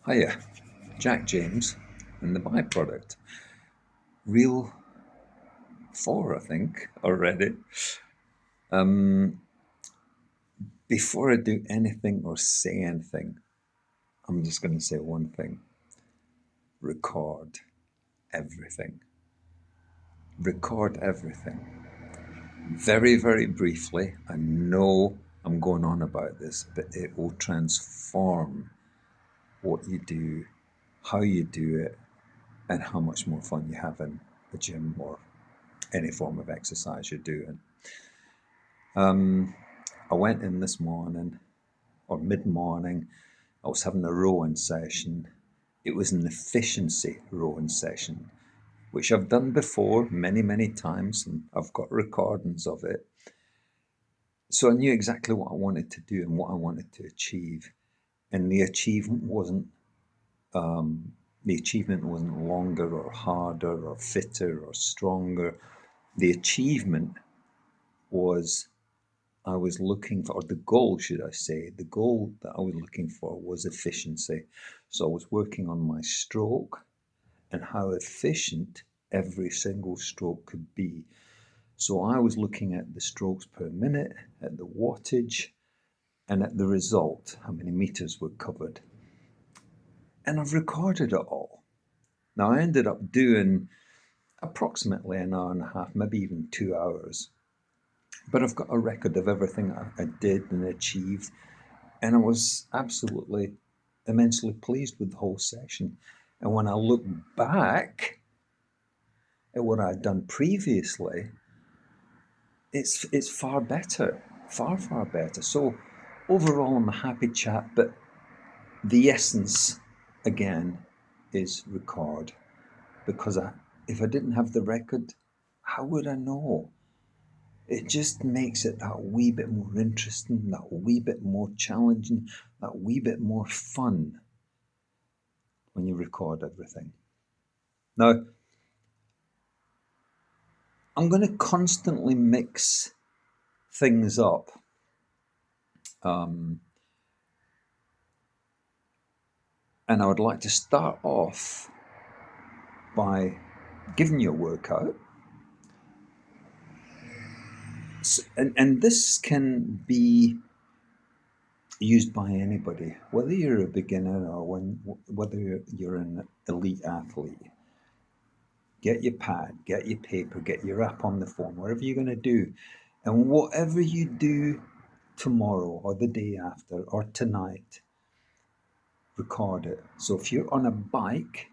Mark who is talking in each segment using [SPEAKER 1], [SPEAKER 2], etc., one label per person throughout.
[SPEAKER 1] Hiya, Jack James, and the byproduct. Reel 4, I think, already. Before I do anything or say anything, I'm just going to say one thing: record everything. Record everything. Very, very briefly, I know I'm going on about this, but it will transform what you do, how you do it, and how much more fun you have in the gym or any form of exercise you're doing. I went in this morning or mid morning. I was having a rowing session. It was an efficiency rowing session, which I've done before many, many times, and I've got recordings of it. So I knew exactly what I wanted to do and what I wanted to achieve. And the achievement wasn't longer or harder or fitter or stronger. The achievement was I was looking for, or the goal, should I say, the goal that I was looking for was efficiency. So I was working on my stroke and how efficient every single stroke could be. So I was looking at the strokes per minute, at the wattage, and at the result, how many meters were covered. And I've recorded it all. Now I ended up doing approximately an hour and a half, maybe even 2 hours. But I've got a record of everything I did and achieved. And I was absolutely immensely pleased with the whole session. And when I look back at what I'd done previously, it's far better, far better. So overall, I'm a happy chap. But the essence, again, is record, because if I didn't have the record, how would I know? It just makes it that wee bit more interesting, that wee bit more challenging, that wee bit more fun when you record everything. Now, I'm going to constantly mix things up. And I would like to start off by giving you a workout. And this can be used by anybody, whether you're a beginner or whether you're an elite athlete. Get your pad, get your paper, get your app on the phone, whatever you're going to do. And whatever you do tomorrow or the day after or tonight, record it. So if you're on a bike,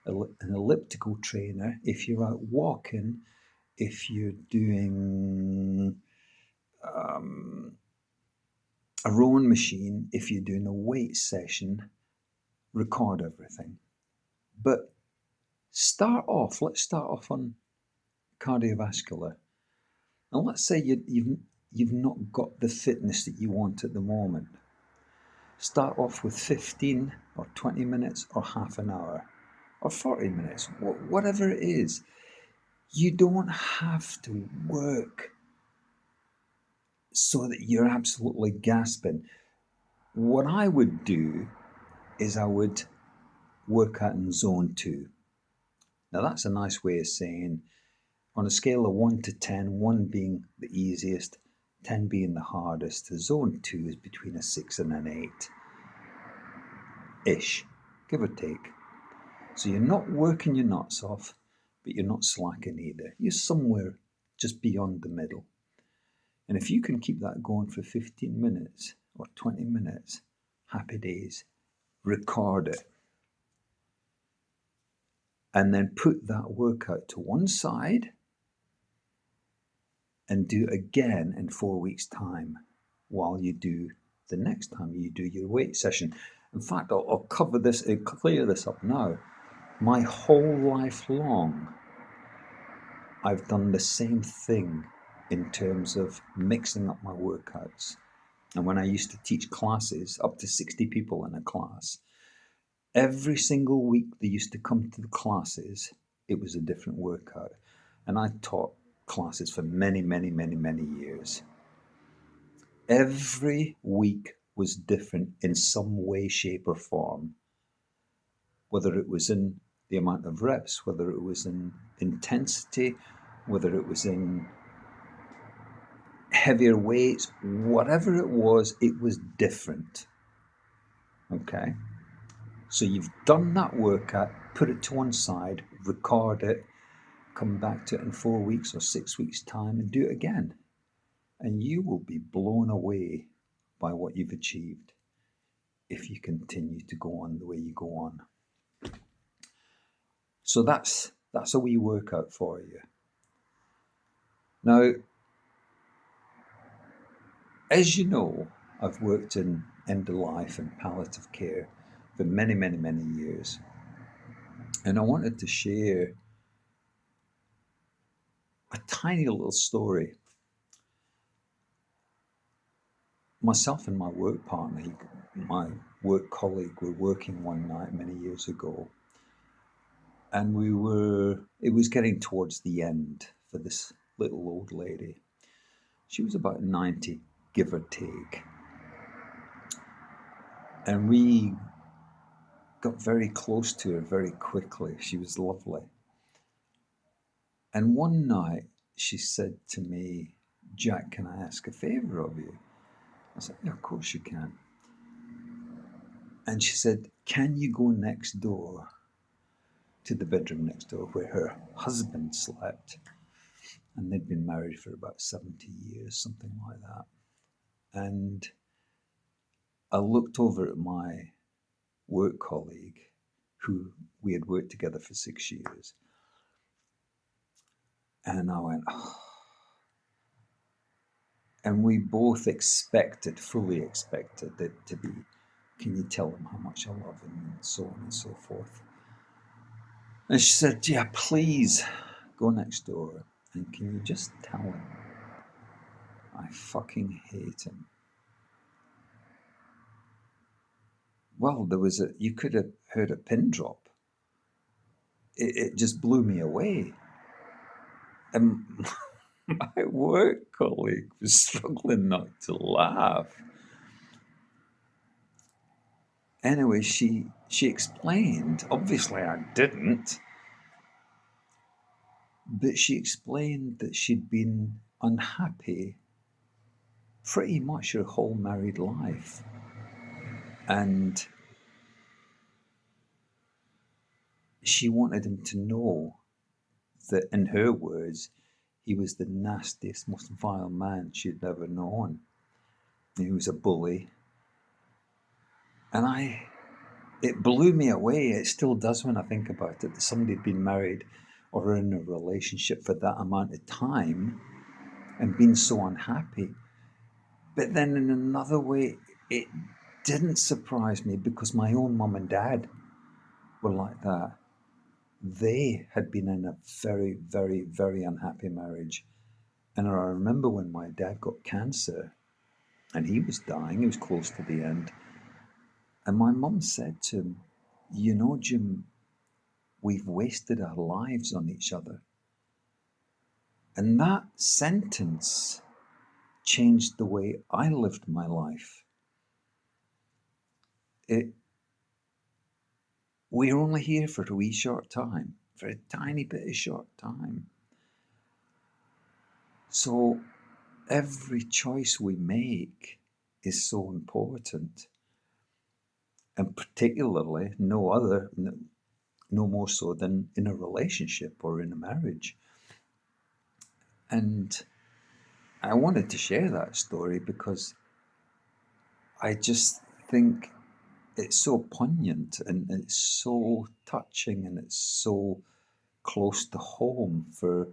[SPEAKER 1] an elliptical trainer, if you're out walking, if you're doing a rowing machine, if you're doing a weight session, record everything. But let's start off on cardiovascular. And let's say you've not got the fitness that you want at the moment. Start off with 15 or 20 minutes or half an hour or 40 minutes, whatever it is. You don't have to work so that you're absolutely gasping. What I would do is I would work out in zone 2. Now, that's a nice way of saying, on a scale of 1 to 10, 1 being the easiest, 10 being the hardest, the zone 2 is between a 6 and an 8 ish, give or take. So you're not working your nuts off, but you're not slacking either. You're somewhere just beyond the middle. And if you can keep that going for 15 minutes or 20 minutes, happy days. Record it. And then put that workout to one side and do it again in 4 weeks' time while you do the next time you do your weight session. In fact, I'll cover this and clear this up now. My whole life long, I've done the same thing in terms of mixing up my workouts. And when I used to teach classes, up to 60 people in a class, every single week they used to come to the classes, it was a different workout. And I taught classes for many, many, many, many years. Every week was different in some way, shape, or form. whether it was in the amount of reps, whether it was in intensity, whether it was in heavier weights, whatever it was different. Okay? So you've done that workout, put it to one side, record it, come back to it in 4 weeks or 6 weeks' time and do it again. And you will be blown away by what you've achieved if you continue to go on the way you go on. So that's a wee workout for you. Now, as you know, I've worked in end of life and palliative care for many, many, many years. And I wanted to share a tiny little story. Myself and my work partner, my work colleague, were working one night many years ago. And it was getting towards the end for this little old lady. She was about 90, give or take. And we got very close to her very quickly. She was lovely. And one night she said to me, "Jack, can I ask a favour of you?" I said, "Yeah, of course you can." And she said, "Can you go next door to the bedroom next door where her husband slept?" And they'd been married for about 70 years, something like that. And I looked over at my work colleague, who we had worked together for 6 years, and I went, oh. And we both fully expected it to be, "Can you tell him how much I love him?" and so on and so forth. And she said, "Yeah, please go next door and can you just tell him I fucking hate him?" Well, you could have heard a pin drop. It just blew me away. And my work colleague was struggling not to laugh. Anyway, she explained, obviously I didn't, but she explained that she'd been unhappy pretty much her whole married life. And she wanted him to know that, in her words, he was the nastiest, most vile man she'd ever known. He was a bully. And it blew me away. It still does when I think about it, that somebody had been married or in a relationship for that amount of time and been so unhappy. But then in another way, it didn't surprise me because my own mum and dad were like that. They had been in a very, very, very unhappy marriage. And I remember when my dad got cancer and he was dying, he was close to the end. And my mum said to him, "You know, Jim, we've wasted our lives on each other." And that sentence changed the way I lived my life. We're only here for a wee short time, for a tiny bit of short time. So every choice we make is so important. And particularly no more so than in a relationship or in a marriage. And I wanted to share that story because I just think it's so poignant and it's so touching and it's so close to home for,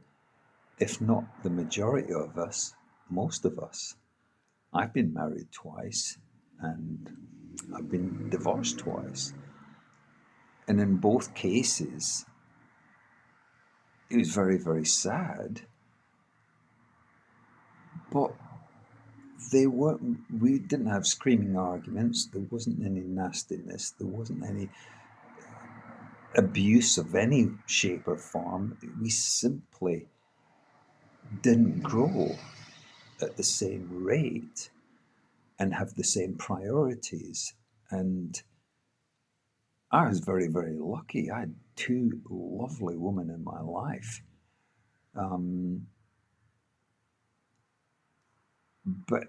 [SPEAKER 1] if not the majority of us, most of us. I've been married twice and I've been divorced twice. And in both cases, it was very, very sad. But we didn't have screaming arguments. There wasn't any nastiness. There wasn't any abuse of any shape or form. We simply didn't grow at the same rate and have the same priorities. And I was very, very lucky. I had two lovely women in my life. Um, but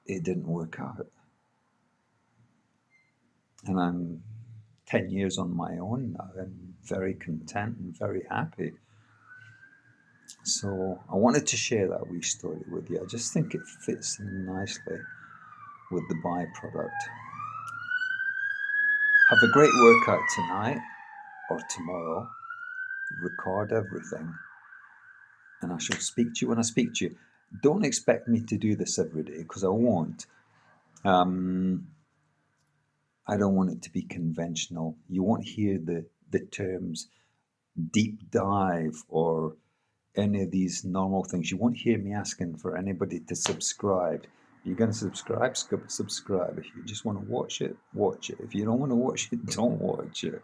[SPEAKER 1] it didn't work out. And I'm 10 years on my own now and very content and very happy. So I wanted to share that wee story with you. I just think it fits in nicely with the byproduct. Have a great workout tonight or tomorrow. Record everything. And I shall speak to you when I speak to you. Don't expect me to do this every day because I won't. I don't want it to be conventional. You won't hear the terms deep dive or any of these normal things. You won't hear me asking for anybody to subscribe. You're going to subscribe, subscribe. If you just want to watch it, watch it. If you don't want to watch it, don't watch it.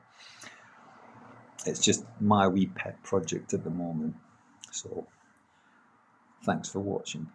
[SPEAKER 1] It's just my wee pet project at the moment. So thanks for watching.